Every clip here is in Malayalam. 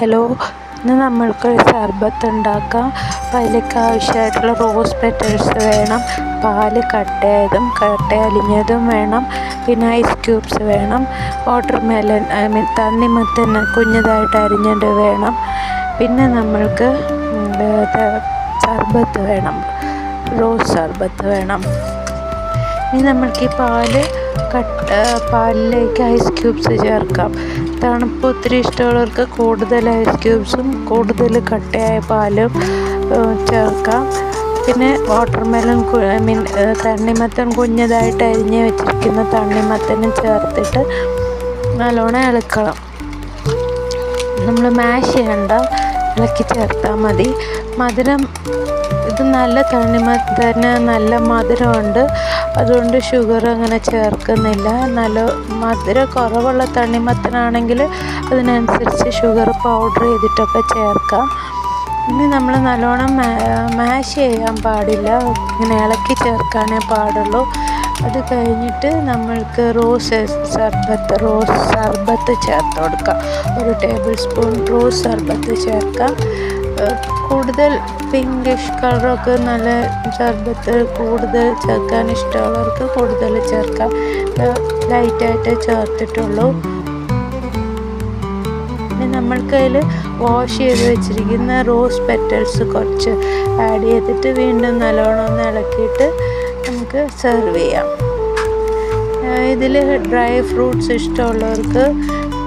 ഹലോ, ഇന്ന് നമ്മൾക്കൊരു സർബത്ത് ഉണ്ടാക്കാം. അപ്പോൾ അതിലേക്ക് ആവശ്യമായിട്ടുള്ള റോസ് പെറ്റൽസ് വേണം, പാല് കട്ടയായതും കട്ടയലിഞ്ഞതും വേണം, പിന്നെ ഐസ് ക്യൂബ്സ് വേണം, വാട്ടർമെലൺ തണ്ണിമത്തൻ കുഞ്ഞതായിട്ട് അരിഞ്ഞത് വേണം, പിന്നെ നമ്മൾക്ക് സർബത്ത് വേണം, റോസ് സർബത്ത് വേണം. ഇനി നമ്മൾക്ക് ഈ പാലിലേക്ക് ഐസ് ക്യൂബ്സ് ചേർക്കാം. തണുപ്പ് ഒത്തിരി ഇഷ്ടമുള്ളവർക്ക് കൂടുതൽ ഐസ് ക്യൂബ്സും കൂടുതൽ കട്ടയായ പാലും ചേർക്കാം. പിന്നെ വാട്ടർമെലൺ തണ്ണിമത്തൻ കുഞ്ഞതായിട്ട് അരിഞ്ഞ് വെച്ചിരിക്കുന്ന തണ്ണിമത്തനും ചേർത്തിട്ട് നല്ലോണം ഇളക്കണം. നമ്മൾ മാഷ് ചെയ്യണ്ട, ഇളക്കി ചേർത്താൽ മതി. മധുരം ഇത് നല്ല തണ്ണിമത്തന് നല്ല മധുരമുണ്ട്, അതുകൊണ്ട് ഷുഗർ അങ്ങനെ ചേർക്കുന്നില്ല. നല്ല മധുരം കുറവുള്ള തണ്ണിമത്തനാണെങ്കിൽ അതിനനുസരിച്ച് ഷുഗർ പൗഡർ ചെയ്തിട്ടൊക്കെ ചേർക്കാം. ഇനി നമ്മൾ നല്ലോണം മാഷ് ചെയ്യാൻ പാടില്ല, ഇങ്ങനെ ഇളക്കി ചേർക്കാനേ പാടുള്ളൂ. അത് കഴിഞ്ഞിട്ട് നമ്മൾക്ക് റോസ് സർബത്ത് ചേർത്ത് കൊടുക്കാം. 1 ടേബിൾ സ്പൂൺ റോസ് സർബത്ത് ചേർക്കാം. കൂടുതൽ പിങ്കിഷ് കളറൊക്കെ നല്ല സർബത്ത് കൂടുതൽ ചേർക്കാൻ ഇഷ്ടമുള്ളവർക്ക് കൂടുതൽ ചേർക്കാം. ലൈറ്റായിട്ട് ചേർത്തിട്ടുള്ളൂ. പിന്നെ നമ്മൾക്ക് അതിൽ വാഷ് ചെയ്ത് വെച്ചിരിക്കുന്ന റോസ് പെറ്റൽസ് കുറച്ച് ആഡ് ചെയ്തിട്ട് വീണ്ടും നല്ലോണം ഒന്ന് ഇളക്കിയിട്ട് നമുക്ക് സെർവ് ചെയ്യാം. ഇതിൽ ഡ്രൈ ഫ്രൂട്ട്സ് ഇഷ്ടമുള്ളവർക്ക്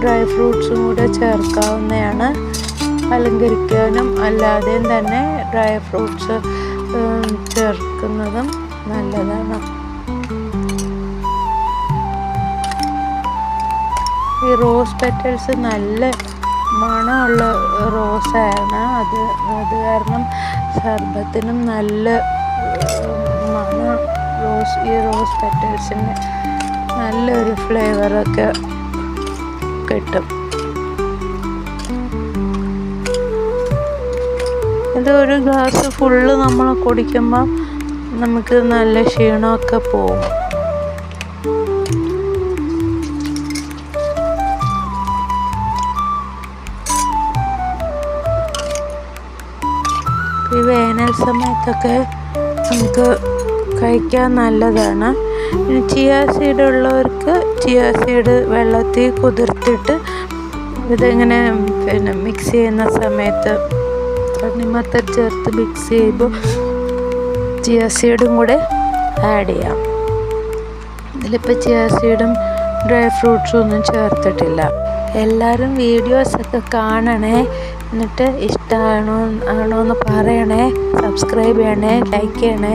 ഡ്രൈ ഫ്രൂട്ട്സും കൂടെ ചേർക്കാവുന്നതാണ്. അലങ്കരിക്കാനും അല്ലാതെയും തന്നെ ഡ്രൈ ഫ്രൂട്ട്സ് ചേർക്കുന്നതും നല്ലതാണ്. ഈ റോസ് പെറ്റൽസ് നല്ല മണമുള്ള റോസാണ്, അത് കാരണം സർബത്തിനും നല്ല മണം. ഈ റോസ് പെറ്റൽസിന് നല്ലൊരു ഫ്ലേവറൊക്കെ കിട്ടും. ഇത് ഒരു ഗ്ലാസ് ഫുള്ള് നമ്മൾ കുടിക്കുമ്പോൾ നമുക്ക് നല്ല ക്ഷീണമൊക്കെ പോകും. ഈ വേനൽ സമയത്തൊക്കെ നമുക്ക് കഴിക്കാൻ നല്ലതാണ്. ഇനി ചിയാ സീഡ് ഉള്ളവർക്ക് ചിയാ സീഡ് വെള്ളത്തിൽ കുതിർത്തിട്ട് ഇതിങ്ങനെ മിക്സ് ചെയ്യുന്ന സമയത്ത് തണ്ണിമത്തൻ ചേർത്ത് മിക്സ് ചെയ്യുമ്പോൾ ചിയാ സീഡും കൂടെ ആഡ് ചെയ്യാം. ഇതിലിപ്പോൾ ചിയാ സീഡും ഡ്രൈ ഫ്രൂട്ട്സും ഒന്നും ചേർത്തിട്ടില്ല. എല്ലാവരും വീഡിയോസൊക്കെ കാണണേ, എന്നിട്ട് ഇഷ്ടമാണോ എന്ന് പറയണേ, സബ്സ്ക്രൈബ് ചെയ്യണേ, ലൈക്ക് ചെയ്യണേ.